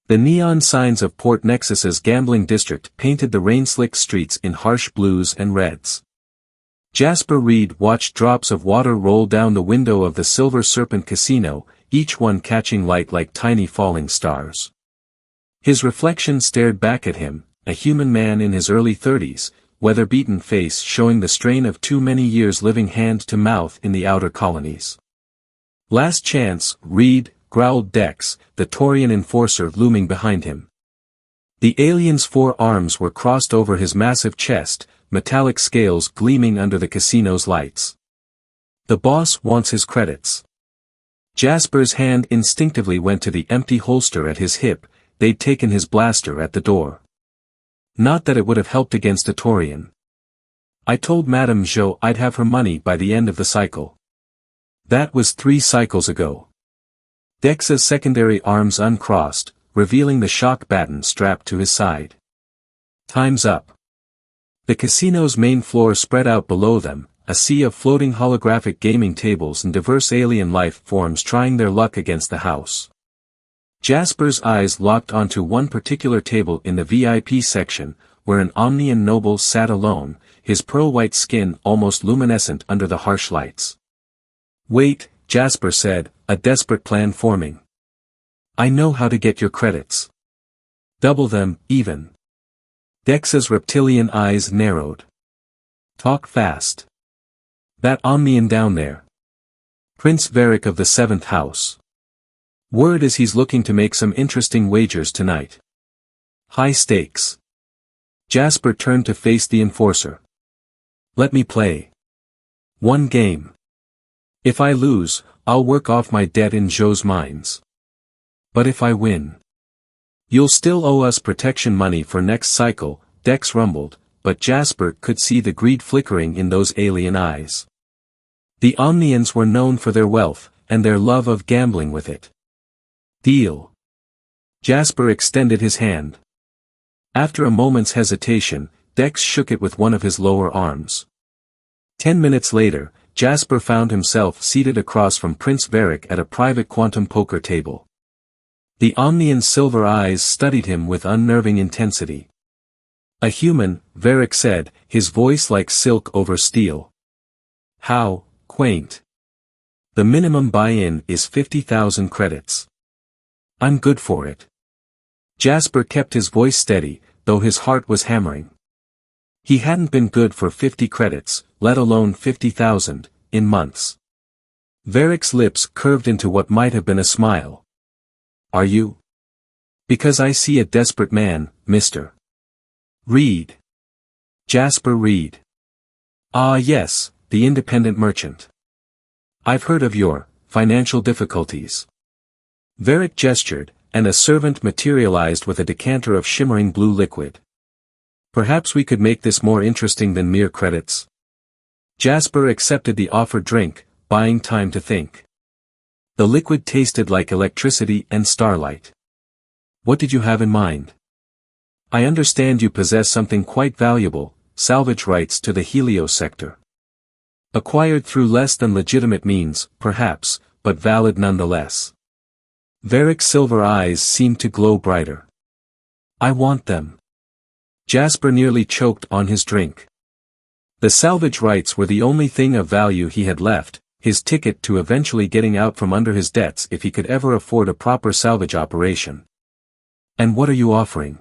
The neon signs of Port Nexus's gambling district painted the rain-slicked streets in harsh blues and reds. Jasper Reed watched drops of water roll down the window of the Silver Serpent Casino, each one catching light like tiny falling stars. His reflection stared back at him, a human man in his early 30s, weather-beaten face showing the strain of too many years living hand-to-mouth in the outer colonies. "Last chance, Reed," growled Dex, the Taurian enforcer looming behind him. The alien's 4 arms were crossed over his massive chest, metallic scales gleaming under the casino's lights. "The boss wants his credits." Jasper's hand instinctively went to the empty holster at his hip. They'd taken his blaster at the door. Not that it would have helped against a Taurian. "I told Madame Jo I'd have her money by the end of the cycle." That was 3 cycles ago. Dex's secondary arms uncrossed, revealing the shock baton strapped to his side. "Time's up." The casino's main floor spread out below them, a sea of floating holographic gaming tables and diverse alien life forms trying their luck against the house. Jasper's eyes locked onto one particular table in the VIP section, where an Omnian noble sat alone, his pearl-white skin almost luminescent under the harsh lights. "Wait," Jasper said, a desperate plan forming. "I know how to get your credits. Double them, even." Dex's reptilian eyes narrowed. "Talk fast." "That Omnian down there. Prince Varric of the 7th House. Word is he's looking to make some interesting wagers tonight. High stakes." Jasper turned to face the enforcer. "Let me play. 1 game. If I lose, I'll work off my debt in Joe's mines. But if I win, you'll still owe us protection money for next cycle," Dex rumbled, but Jasper could see the greed flickering in those alien eyes. The Omnians were known for their wealth, and their love of gambling with it. "Deal." Jasper extended his hand. After a moment's hesitation, Dex shook it with one of his lower arms. 10 minutes later, Jasper found himself seated across from Prince Varric at a private quantum poker table. The Omnian's silver eyes studied him with unnerving intensity. "A human," Varric said, his voice like silk over steel. "How quaint. The minimum buy-in is 50,000 credits. I'm good for it." Jasper kept his voice steady, though his heart was hammering. He hadn't been good for 50 credits, let alone 50,000, in months. Varric's lips curved into what might have been a smile. "Are you?" "Because I see a desperate man, Mr. Reed." "Jasper Reed." "Ah yes, the independent merchant. I've heard of your financial difficulties." Varric gestured, and a servant materialized with a decanter of shimmering blue liquid. "Perhaps we could make this more interesting than mere credits." Jasper accepted the offered drink, buying time to think. The liquid tasted like electricity and starlight. "What did you have in mind?" "I understand you possess something quite valuable, salvage rights to the Helios sector. Acquired through less than legitimate means, perhaps, but valid nonetheless." Varric's silver eyes seemed to glow brighter. "I want them." Jasper nearly choked on his drink. The salvage rights were the only thing of value he had left, his ticket to eventually getting out from under his debts if he could ever afford a proper salvage operation. "And what are you offering?"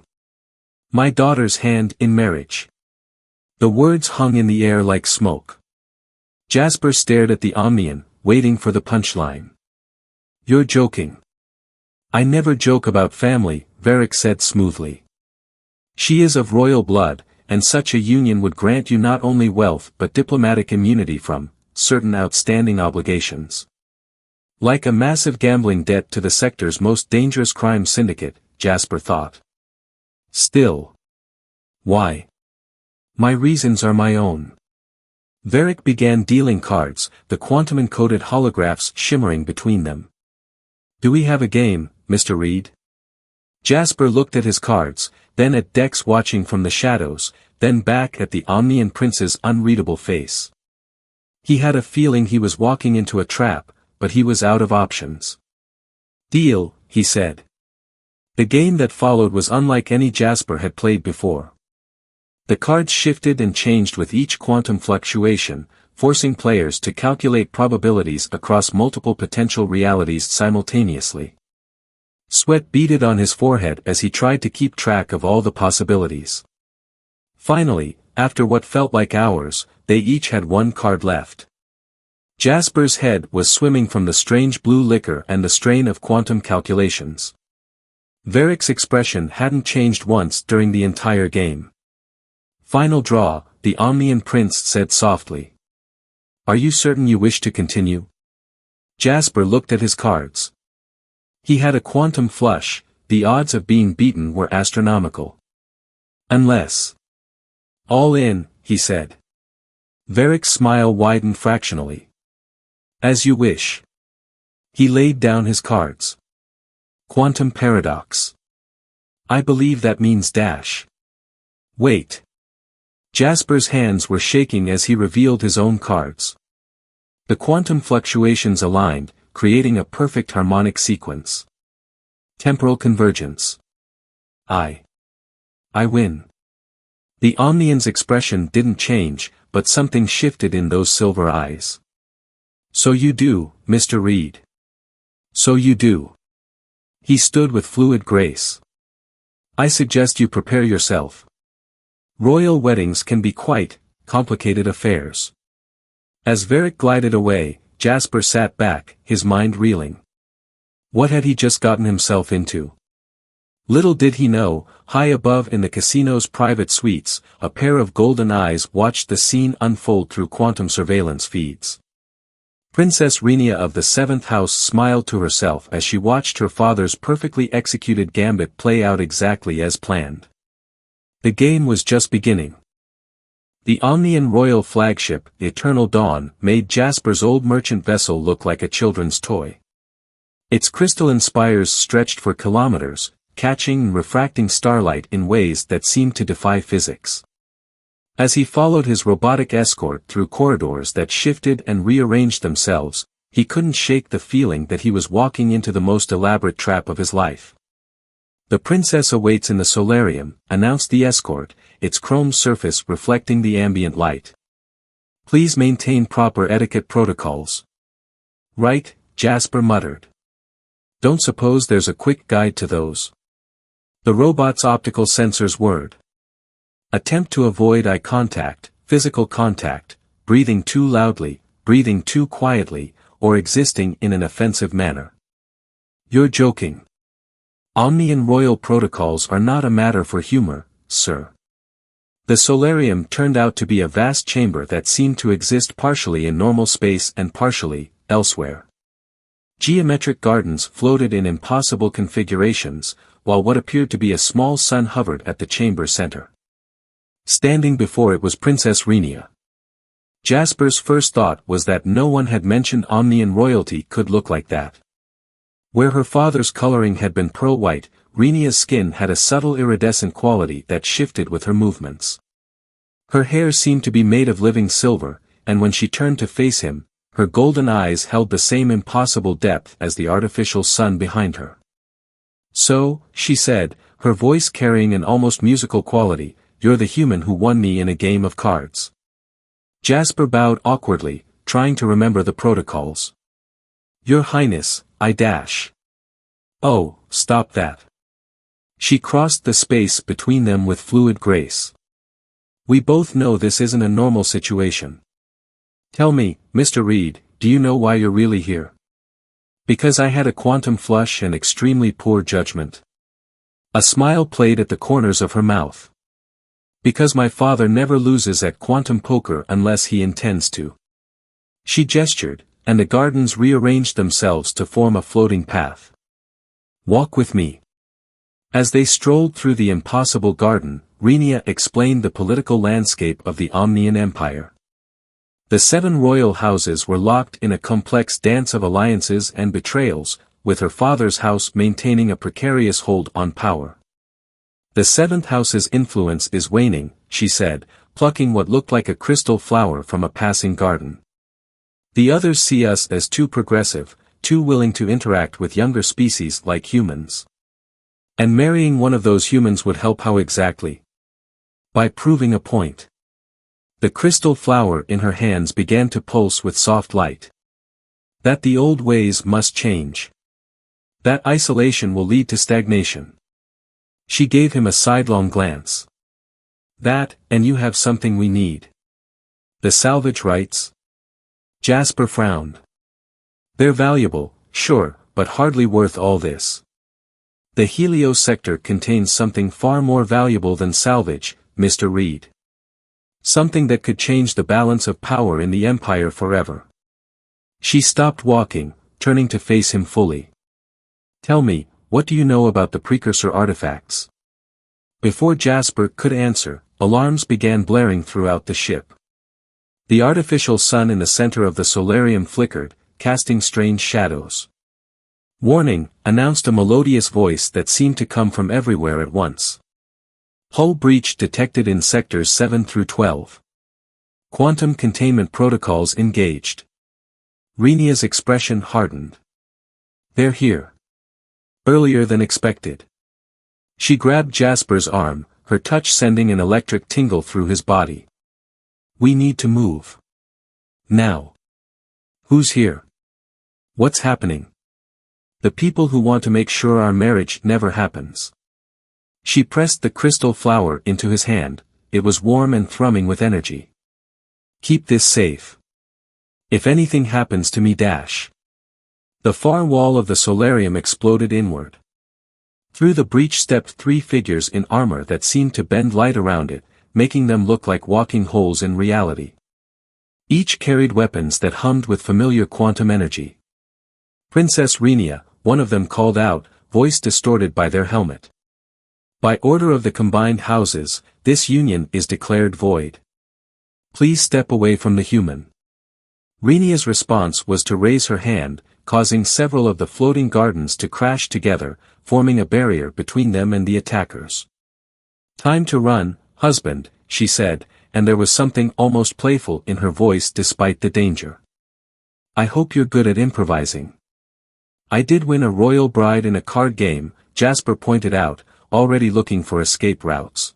"My daughter's hand in marriage." The words hung in the air like smoke. Jasper stared at the Omnian, waiting for the punchline. "You're joking." "I never joke about family," Varric said smoothly. "She is of royal blood, and such a union would grant you not only wealth but diplomatic immunity from certain outstanding obligations. Like a massive gambling debt to the sector's most dangerous crime syndicate," Jasper thought. "Still. Why?" "My reasons are my own." Varric began dealing cards, the quantum-encoded holographs shimmering between them. "Do we have a game, Mr. Reed?" Jasper looked at his cards, then at Dex watching from the shadows, then back at the Omnian Prince's unreadable face. He had a feeling he was walking into a trap, but he was out of options. "Deal," he said. The game that followed was unlike any Jasper had played before. The cards shifted and changed with each quantum fluctuation, forcing players to calculate probabilities across multiple potential realities simultaneously. Sweat beaded on his forehead as he tried to keep track of all the possibilities. Finally, after what felt like hours, they each had one card left. Jasper's head was swimming from the strange blue liquor and the strain of quantum calculations. Varric's expression hadn't changed once during the entire game. "Final draw," the Omnian Prince said softly. "Are you certain you wish to continue?" Jasper looked at his cards. He had a quantum flush, the odds of being beaten were astronomical. "Unless." "All in," he said. Varric's smile widened fractionally. "As you wish." He laid down his cards. "Quantum paradox. I believe that means dash." "Wait." Jasper's hands were shaking as he revealed his own cards. The quantum fluctuations aligned, creating a perfect harmonic sequence. Temporal convergence. I win." The Omnian's expression didn't change, but something shifted in those silver eyes. "So you do, Mr. Reed. So you do." He stood with fluid grace. "I suggest you prepare yourself. Royal weddings can be quite complicated affairs." As Varric glided away, Jasper sat back, his mind reeling. What had he just gotten himself into? Little did he know, high above in the casino's private suites, a pair of golden eyes watched the scene unfold through quantum surveillance feeds. Princess Renia of the 7th house smiled to herself as she watched her father's perfectly executed gambit play out exactly as planned. The game was just beginning. The Omnian royal flagship, the Eternal Dawn, made Jasper's old merchant vessel look like a children's toy. Its crystalline spires stretched for kilometers, catching and refracting starlight in ways that seemed to defy physics. As he followed his robotic escort through corridors that shifted and rearranged themselves, he couldn't shake the feeling that he was walking into the most elaborate trap of his life. "The princess awaits in the solarium," announced the escort, its chrome surface reflecting the ambient light. "Please maintain proper etiquette protocols." "Right," Jasper muttered. "Don't suppose there's a quick guide to those?" The robot's optical sensors whirred. "Attempt to avoid eye contact, physical contact, breathing too loudly, breathing too quietly, or existing in an offensive manner." "You're joking." "Omnian royal protocols are not a matter for humor, sir." The solarium turned out to be a vast chamber that seemed to exist partially in normal space and partially elsewhere. Geometric gardens floated in impossible configurations, while what appeared to be a small sun hovered at the chamber center. Standing before it was Princess Renia. Jasper's first thought was that no one had mentioned Omnian royalty could look like that. Where her father's coloring had been pearl white, Renia's skin had a subtle iridescent quality that shifted with her movements. Her hair seemed to be made of living silver, and when she turned to face him, her golden eyes held the same impossible depth as the artificial sun behind her. "So," she said, her voice carrying an almost musical quality, "you're the human who won me in a game of cards." Jasper bowed awkwardly, trying to remember the protocols. "Your Highness, I dash." "Oh, stop that." She crossed the space between them with fluid grace. "We both know this isn't a normal situation. Tell me, Mr. Reed, do you know why you're really here?" "Because I had a quantum flush and extremely poor judgment." A smile played at the corners of her mouth. "Because my father never loses at quantum poker unless he intends to." She gestured, and the gardens rearranged themselves to form a floating path. "Walk with me." As they strolled through the impossible garden, Renia explained the political landscape of the Omnian Empire. The 7 royal houses were locked in a complex dance of alliances and betrayals, with her father's house maintaining a precarious hold on power. "The 7th house's influence is waning," she said, plucking what looked like a crystal flower from a passing garden. "The others see us as too progressive, too willing to interact with younger species like humans. And marrying one of those humans would help how exactly? By proving a point. The crystal flower in her hands began to pulse with soft light. That the old ways must change. That isolation will lead to stagnation. She gave him a sidelong glance. That, and you have something we need. The salvage rights? Jasper frowned. They're valuable, sure, but hardly worth all this. The Helios sector contains something far more valuable than salvage, Mr. Reed. Something that could change the balance of power in the Empire forever. She stopped walking, turning to face him fully. Tell me, what do you know about the precursor artifacts? Before Jasper could answer, alarms began blaring throughout the ship. The artificial sun in the center of the solarium flickered, casting strange shadows. Warning, announced a melodious voice that seemed to come from everywhere at once. Hull breach detected in sectors 7 through 12. Quantum containment protocols engaged. Renia's expression hardened. They're here. Earlier than expected. She grabbed Jasper's arm, her touch sending an electric tingle through his body. We need to move. Now. Who's here? What's happening? The people who want to make sure our marriage never happens. She pressed the crystal flower into his hand, it was warm and thrumming with energy. Keep this safe. If anything happens to me dash. The far wall of the solarium exploded inward. Through the breach stepped 3 figures in armor that seemed to bend light around it, making them look like walking holes in reality. Each carried weapons that hummed with familiar quantum energy. Princess Renia, one of them called out, voice distorted by their helmet. By order of the combined houses, this union is declared void. Please step away from the human. Renia's response was to raise her hand, causing several of the floating gardens to crash together, forming a barrier between them and the attackers. Time to run, husband, she said, and there was something almost playful in her voice despite the danger. I hope you're good at improvising. I did win a royal bride in a card game, Jasper pointed out, already looking for escape routes.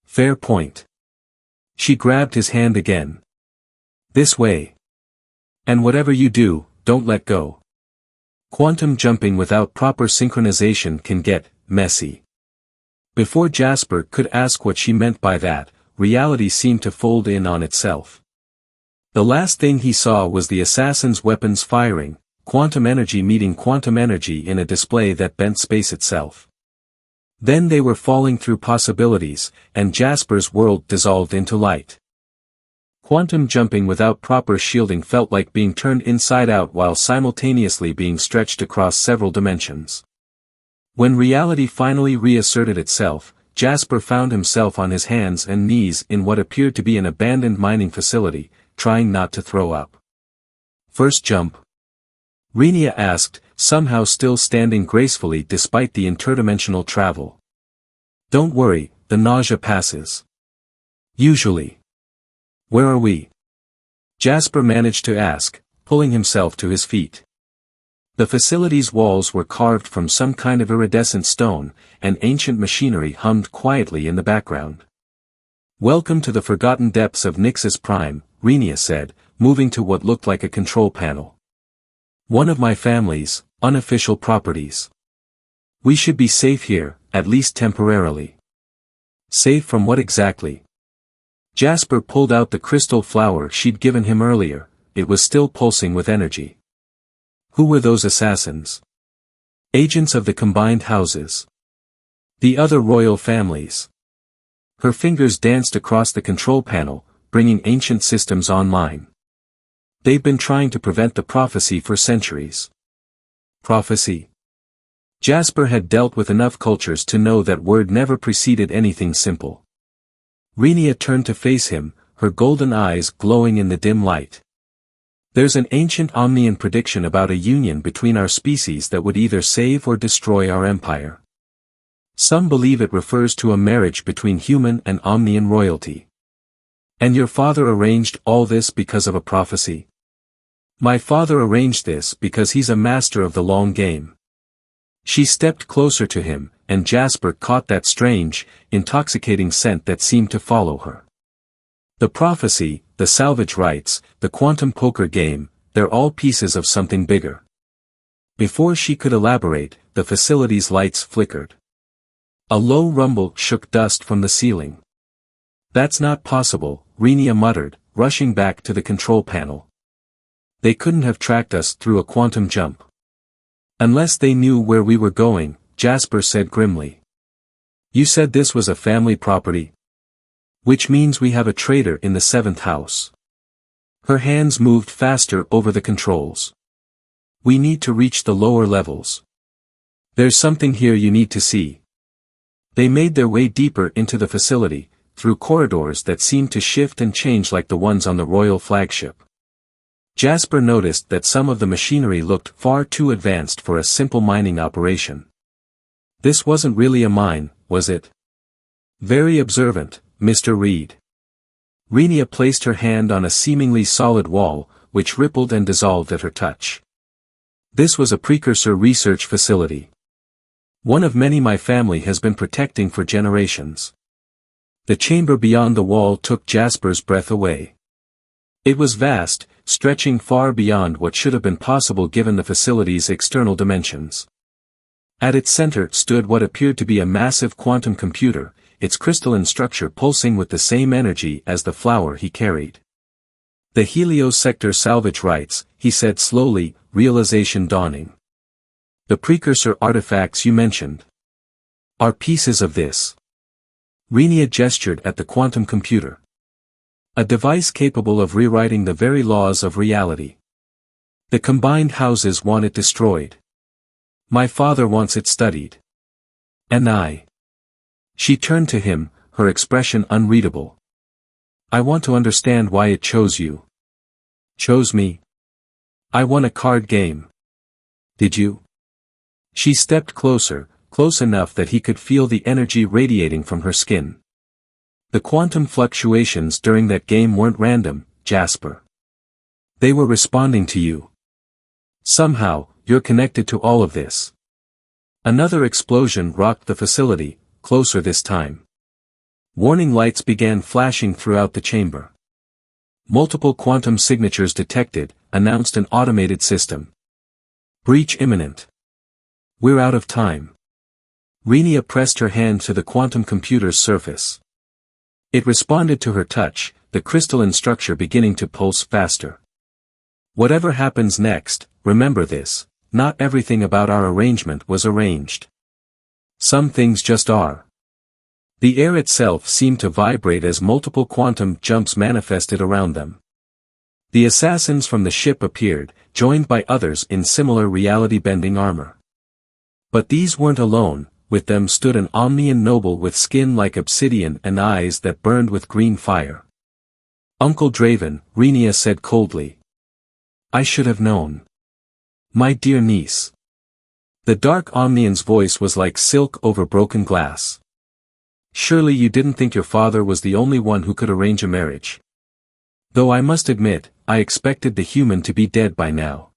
Fair point. She grabbed his hand again. This way. And whatever you do, don't let go. Quantum jumping without proper synchronization can get messy. Before Jasper could ask what she meant by that, reality seemed to fold in on itself. The last thing he saw was the assassin's weapons firing, quantum energy meeting quantum energy in a display that bent space itself. Then they were falling through possibilities, and Jasper's world dissolved into light. Quantum jumping without proper shielding felt like being turned inside out while simultaneously being stretched across several dimensions. When reality finally reasserted itself, Jasper found himself on his hands and knees in what appeared to be an abandoned mining facility, trying not to throw up. First jump? Renia asked, somehow still standing gracefully despite the interdimensional travel. Don't worry, the nausea passes. Usually. Where are we? Jasper managed to ask, pulling himself to his feet. The facility's walls were carved from some kind of iridescent stone, and ancient machinery hummed quietly in the background. Welcome to the forgotten depths of Nixus Prime, Renia said, moving to what looked like a control panel. One of my family's unofficial properties. We should be safe here, at least temporarily. Safe from what exactly? Jasper pulled out the crystal flower she'd given him earlier, it was still pulsing with energy. Who were those assassins? Agents of the combined houses. The other royal families. Her fingers danced across the control panel, bringing ancient systems online. They've been trying to prevent the prophecy for centuries. Prophecy. Jasper had dealt with enough cultures to know that word never preceded anything simple. Renia turned to face him, her golden eyes glowing in the dim light. There's an ancient Omnian prediction about a union between our species that would either save or destroy our empire. Some believe it refers to a marriage between human and Omnian royalty. And your father arranged all this because of a prophecy? My father arranged this because he's a master of the long game. She stepped closer to him, and Jasper caught that strange, intoxicating scent that seemed to follow her. The prophecy, the salvage rights, the quantum poker game, they're all pieces of something bigger. Before she could elaborate, the facility's lights flickered. A low rumble shook dust from the ceiling. "That's not possible," Renia muttered, rushing back to the control panel. "They couldn't have tracked us through a quantum jump." "Unless they knew where we were going," Jasper said grimly. "You said this was a family property? Which means we have a traitor in the seventh house." Her hands moved faster over the controls. "We need to reach the lower levels. There's something here you need to see." They made their way deeper into the facility, through corridors that seemed to shift and change like the ones on the royal flagship. Jasper noticed that some of the machinery looked far too advanced for a simple mining operation. This wasn't really a mine, was it? "Very observant, Mr. Reed." Renia placed her hand on a seemingly solid wall, which rippled and dissolved at her touch. "This was a precursor research facility. One of many my family has been protecting for generations." The chamber beyond the wall took Jasper's breath away. It was vast, stretching far beyond what should have been possible given the facility's external dimensions. At its center stood what appeared to be a massive quantum computer, its crystalline structure pulsing with the same energy as the flower he carried. "The Helios sector salvage rights," he said slowly, realization dawning. "The precursor artifacts you mentioned are pieces of this." Renia gestured at the quantum computer. "A device capable of rewriting the very laws of reality. The combined houses want it destroyed. My father wants it studied. And I." She turned to him, her expression unreadable. "I want to understand why it chose you." "Chose me? I won a card game." "Did you?" She stepped closer, close enough that he could feel the energy radiating from her skin. "The quantum fluctuations during that game weren't random, Jasper. They were responding to you. Somehow, you're connected to all of this." Another explosion rocked the facility, closer this time. Warning lights began flashing throughout the chamber. "Multiple quantum signatures detected," announced an automated system. "Breach imminent. We're out of time." Renia pressed her hand to the quantum computer's surface. It responded to her touch, the crystalline structure beginning to pulse faster. "Whatever happens next, remember this, not everything about our arrangement was arranged. Some things just are." The air itself seemed to vibrate as multiple quantum jumps manifested around them. The assassins from the ship appeared, joined by others in similar reality-bending armor. But these weren't alone. With them stood an Omnian noble with skin like obsidian and eyes that burned with green fire. "Uncle Draven," Renia said coldly. "I should have known. My dear niece." The dark Omnian's voice was like silk over broken glass. "Surely you didn't think your father was the only one who could arrange a marriage. Though I must admit, I expected the human to be dead by now."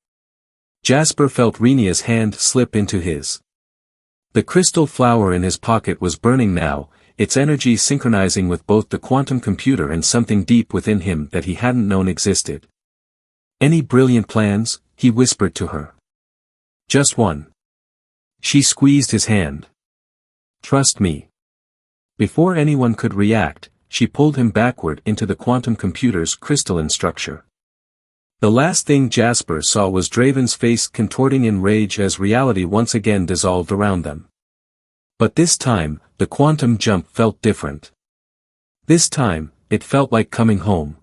Jasper felt Renia's hand slip into his. The crystal flower in his pocket was burning now, its energy synchronizing with both the quantum computer and something deep within him that he hadn't known existed. "Any brilliant plans?" he whispered to her. "Just one." She squeezed his hand. "Trust me." Before anyone could react, she pulled him backward into the quantum computer's crystalline structure. The last thing Jasper saw was Draven's face contorting in rage as reality once again dissolved around them. But this time, the quantum jump felt different. This time, it felt like coming home.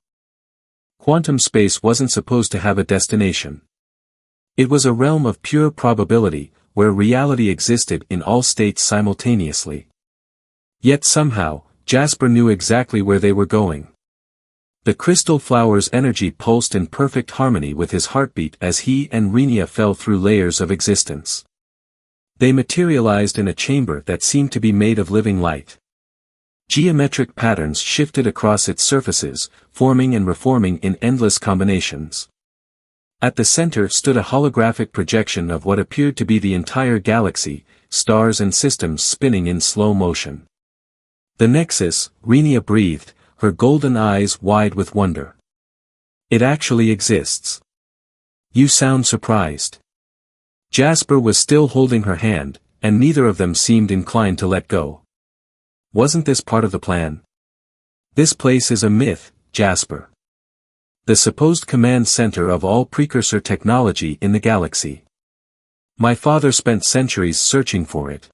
Quantum space wasn't supposed to have a destination. It was a realm of pure probability, where reality existed in all states simultaneously. Yet somehow, Jasper knew exactly where they were going. The crystal flower's energy pulsed in perfect harmony with his heartbeat as he and Renia fell through layers of existence. They materialized in a chamber that seemed to be made of living light. Geometric patterns shifted across its surfaces, forming and reforming in endless combinations. At the center stood a holographic projection of what appeared to be the entire galaxy, stars and systems spinning in slow motion. The Nexus, Renia breathed, her golden eyes wide with wonder. It actually exists. You sound surprised. Jasper was still holding her hand, and neither of them seemed inclined to let go. Wasn't this part of the plan? This place is a myth, Jasper. The supposed command center of all precursor technology in the galaxy. My father spent centuries searching for it.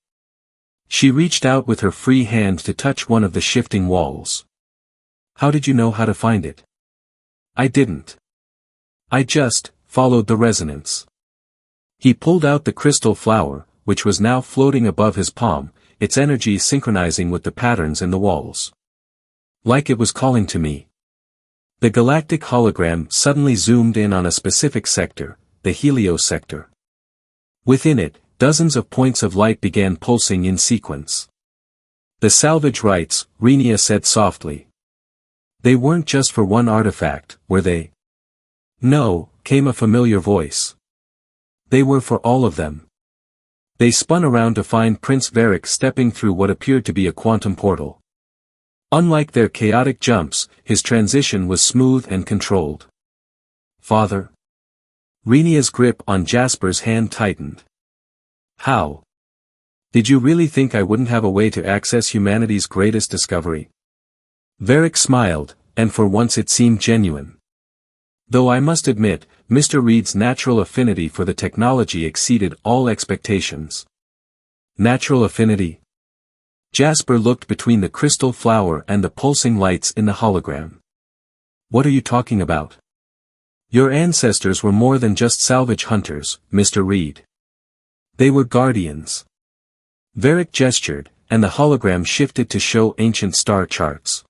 She reached out with her free hand to touch one of the shifting walls. How did you know how to find it? I didn't. I just followed the resonance. He pulled out the crystal flower, which was now floating above his palm, its energy synchronizing with the patterns in the walls. Like it was calling to me. The galactic hologram suddenly zoomed in on a specific sector, the Helios sector. Within it, dozens of points of light began pulsing in sequence. The salvage rites, Renia said softly. They weren't just for one artifact, were they? No, came a familiar voice. They were for all of them. They spun around to find Prince Varric stepping through what appeared to be a quantum portal. Unlike their chaotic jumps, his transition was smooth and controlled. Father? Renia's grip on Jasper's hand tightened. How? Did you really think I wouldn't have a way to access humanity's greatest discovery? Varric smiled, and for once it seemed genuine. Though I must admit, Mr. Reed's natural affinity for the technology exceeded all expectations. Natural affinity? Jasper looked between the crystal flower and the pulsing lights in the hologram. What are you talking about? Your ancestors were more than just salvage hunters, Mr. Reed. They were guardians. Varric gestured, and the hologram shifted to show ancient star charts.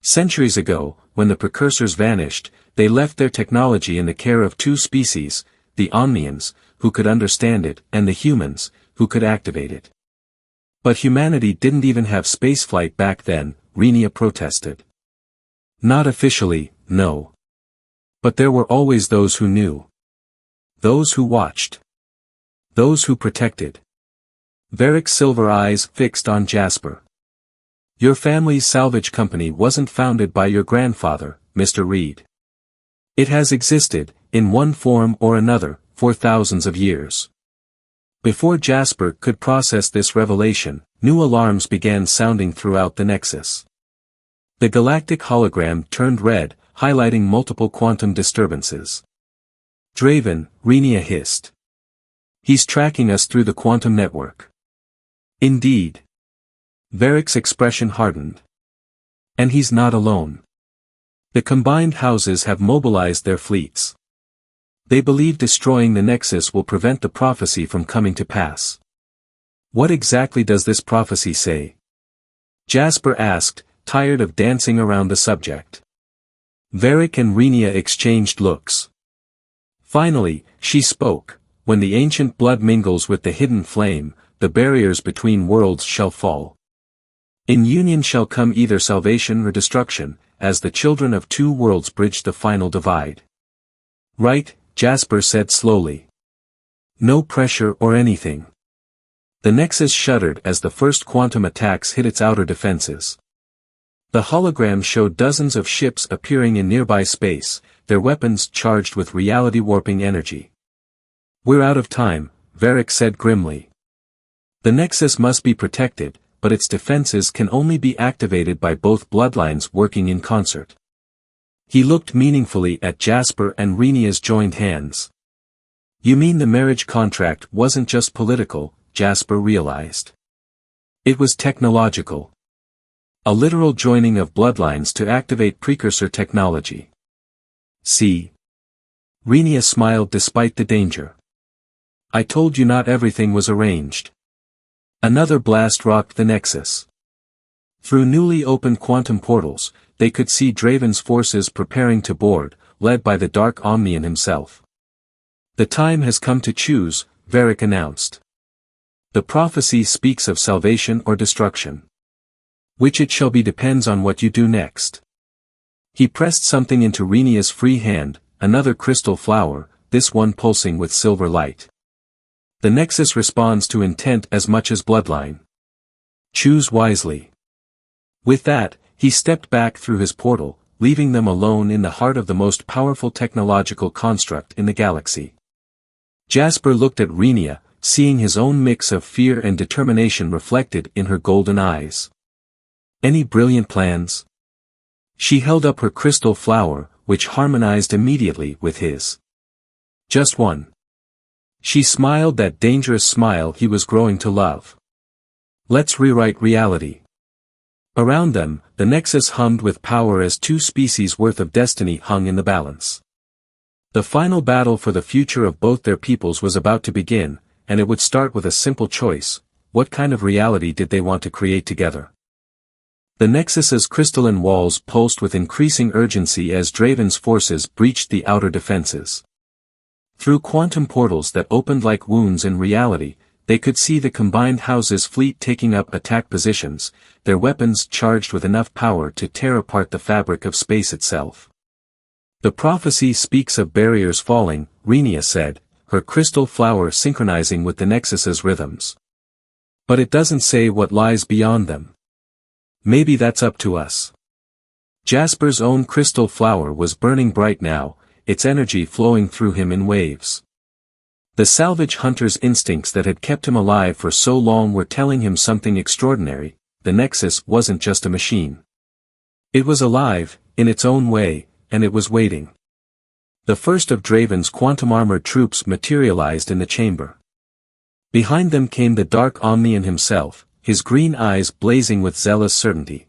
Centuries ago, when the precursors vanished, they left their technology in the care of two species, the Omnians, who could understand it, and the humans, who could activate it. But humanity didn't even have spaceflight back then, Renia protested. Not officially, no. But there were always those who knew. Those who watched. Those who protected. Varric's silver eyes fixed on Jasper. Your family's salvage company wasn't founded by your grandfather, Mr. Reed. It has existed, in one form or another, for thousands of years. Before Jasper could process this revelation, new alarms began sounding throughout the Nexus. The galactic hologram turned red, highlighting multiple quantum disturbances. Draven, Renia hissed. He's tracking us through the quantum network. Indeed. Varric's expression hardened. And he's not alone. The combined houses have mobilized their fleets. They believe destroying the Nexus will prevent the prophecy from coming to pass. What exactly does this prophecy say? Jasper asked, tired of dancing around the subject. Varric and Renia exchanged looks. Finally, she spoke. When the ancient blood mingles with the hidden flame, the barriers between worlds shall fall. In union shall come either salvation or destruction, as the children of two worlds bridge the final divide. Right, Jasper said slowly. No pressure or anything. The Nexus shuddered as the first quantum attacks hit its outer defenses. The hologram showed dozens of ships appearing in nearby space, their weapons charged with reality-warping energy. We're out of time, Varric said grimly. The Nexus must be protected, but its defenses can only be activated by both bloodlines working in concert. He looked meaningfully at Jasper and Renia's joined hands. You mean the marriage contract wasn't just political, Jasper realized. It was technological. A literal joining of bloodlines to activate precursor technology. See? Renia smiled despite the danger. I told you not everything was arranged. Another blast rocked the Nexus. Through newly opened quantum portals, they could see Draven's forces preparing to board, led by the Dark Omnian himself. The time has come to choose, Varric announced. The prophecy speaks of salvation or destruction. Which it shall be depends on what you do next. He pressed something into Renia's free hand, another crystal flower, this one pulsing with silver light. The nexus responds to intent as much as bloodline. Choose wisely. With that, he stepped back through his portal, leaving them alone in the heart of the most powerful technological construct in the galaxy. Jasper looked at Renia, seeing his own mix of fear and determination reflected in her golden eyes. Any brilliant plans? She held up her crystal flower, which harmonized immediately with his. Just one. She smiled that dangerous smile he was growing to love. Let's rewrite reality. Around them, the nexus hummed with power as two species worth of destiny hung in the balance. The final battle for the future of both their peoples was about to begin, and it would start with a simple choice: what kind of reality did they want to create together? The Nexus's crystalline walls pulsed with increasing urgency as Draven's forces breached the outer defenses. Through quantum portals that opened like wounds in reality, they could see the combined houses' fleet taking up attack positions, their weapons charged with enough power to tear apart the fabric of space itself. The prophecy speaks of barriers falling, Renia said, her crystal flower synchronizing with the Nexus's rhythms. But it doesn't say what lies beyond them. Maybe that's up to us. Jasper's own crystal flower was burning bright now, its energy flowing through him in waves. The salvage hunter's instincts that had kept him alive for so long were telling him something extraordinary: the Nexus wasn't just a machine. It was alive, in its own way, and it was waiting. The first of Draven's quantum-armored troops materialized in the chamber. Behind them came the Dark Omnian himself, his green eyes blazing with zealous certainty.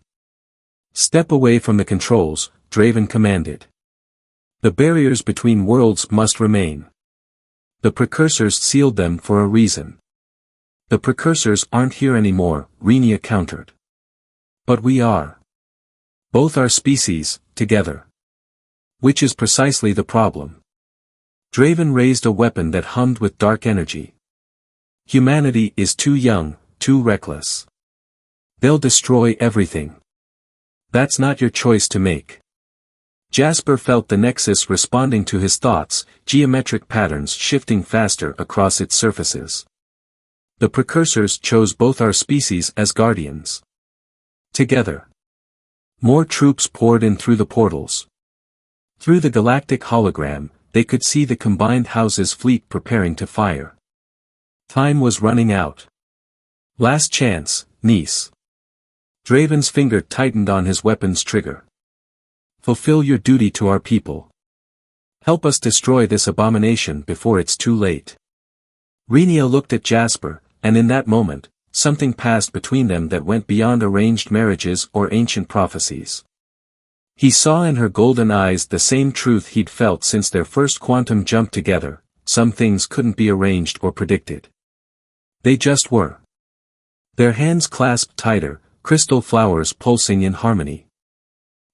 Step away from the controls, Draven commanded. The barriers between worlds must remain. The precursors sealed them for a reason. The precursors aren't here anymore, Renia countered. But we are. Both our species, together. Which is precisely the problem. Draven raised a weapon that hummed with dark energy. Humanity is too young, too reckless. They'll destroy everything. That's not your choice to make. Jasper felt the Nexus responding to his thoughts, geometric patterns shifting faster across its surfaces. The precursors chose both our species as guardians. Together. More troops poured in through the portals. Through the galactic hologram, they could see the combined houses' fleet preparing to fire. Time was running out. Last chance, niece. Draven's finger tightened on his weapon's trigger. Fulfill your duty to our people. Help us destroy this abomination before it's too late. Renia looked at Jasper, and in that moment, something passed between them that went beyond arranged marriages or ancient prophecies. He saw in her golden eyes the same truth he'd felt since their first quantum jump together: some things couldn't be arranged or predicted. They just were. Their hands clasped tighter, crystal flowers pulsing in harmony.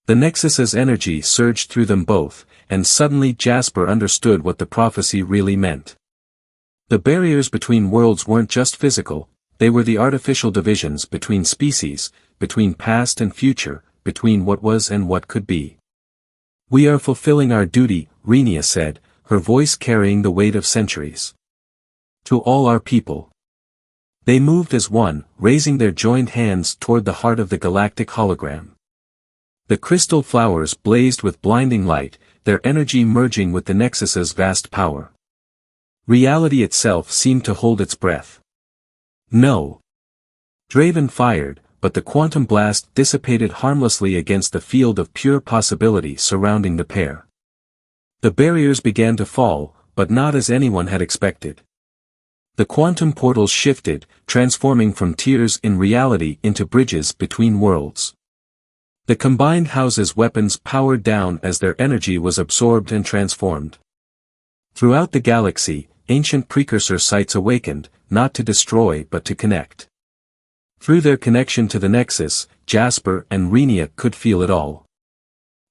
The Nexus's energy surged through them both, and suddenly Jasper understood what the prophecy really meant. The barriers between worlds weren't just physical, they were the artificial divisions between species, between past and future, between what was and what could be. We are fulfilling our duty, Renia said, her voice carrying the weight of centuries. To all our people. They moved as one, raising their joined hands toward the heart of the galactic hologram. The crystal flowers blazed with blinding light, their energy merging with the Nexus's vast power. Reality itself seemed to hold its breath. No. Draven fired, but the quantum blast dissipated harmlessly against the field of pure possibility surrounding the pair. The barriers began to fall, but not as anyone had expected. The quantum portals shifted, transforming from tiers in reality into bridges between worlds. The combined houses' weapons powered down as their energy was absorbed and transformed. Throughout the galaxy, ancient precursor sites awakened, not to destroy but to connect. Through their connection to the Nexus, Jasper and Renia could feel it all.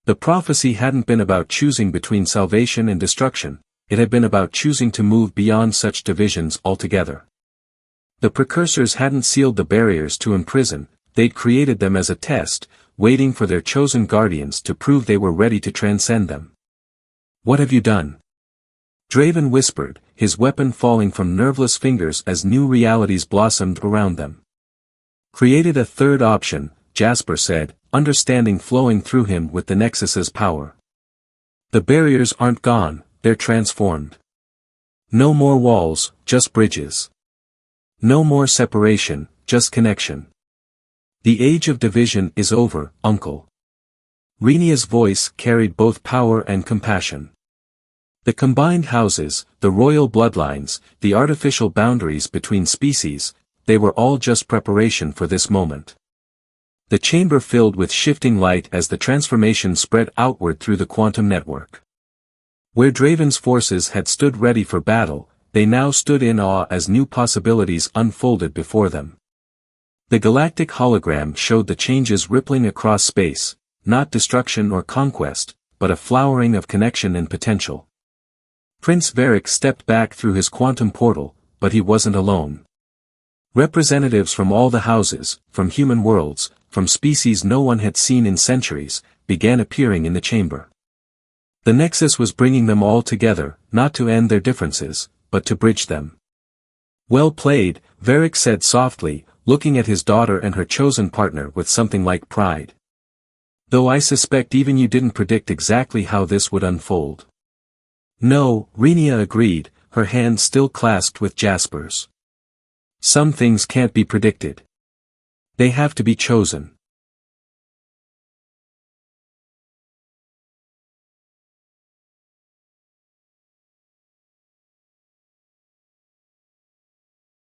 The prophecy hadn't been about choosing between salvation and destruction, it had been about choosing to move beyond such divisions altogether. The precursors hadn't sealed the barriers to imprison, they'd created them as a test, waiting for their chosen guardians to prove they were ready to transcend them. What have you done? Draven whispered, his weapon falling from nerveless fingers as new realities blossomed around them. Created a third option, Jasper said, understanding flowing through him with the Nexus's power. The barriers aren't gone, they're transformed. No more walls, just bridges. No more separation, just connection. The age of division is over, Uncle. Renia's voice carried both power and compassion. The combined houses, the royal bloodlines, the artificial boundaries between species, they were all just preparation for this moment. The chamber filled with shifting light as the transformation spread outward through the quantum network. Where Draven's forces had stood ready for battle, they now stood in awe as new possibilities unfolded before them. The galactic hologram showed the changes rippling across space, not destruction or conquest, but a flowering of connection and potential. Prince Varric stepped back through his quantum portal, but he wasn't alone. Representatives from all the houses, from human worlds, from species no one had seen in centuries, began appearing in the chamber. The Nexus was bringing them all together, not to end their differences, but to bridge them. Well played, Varric said softly, looking at his daughter and her chosen partner with something like pride. Though I suspect even you didn't predict exactly how this would unfold. No, Renia agreed, her hand still clasped with Jasper's. Some things can't be predicted. They have to be chosen.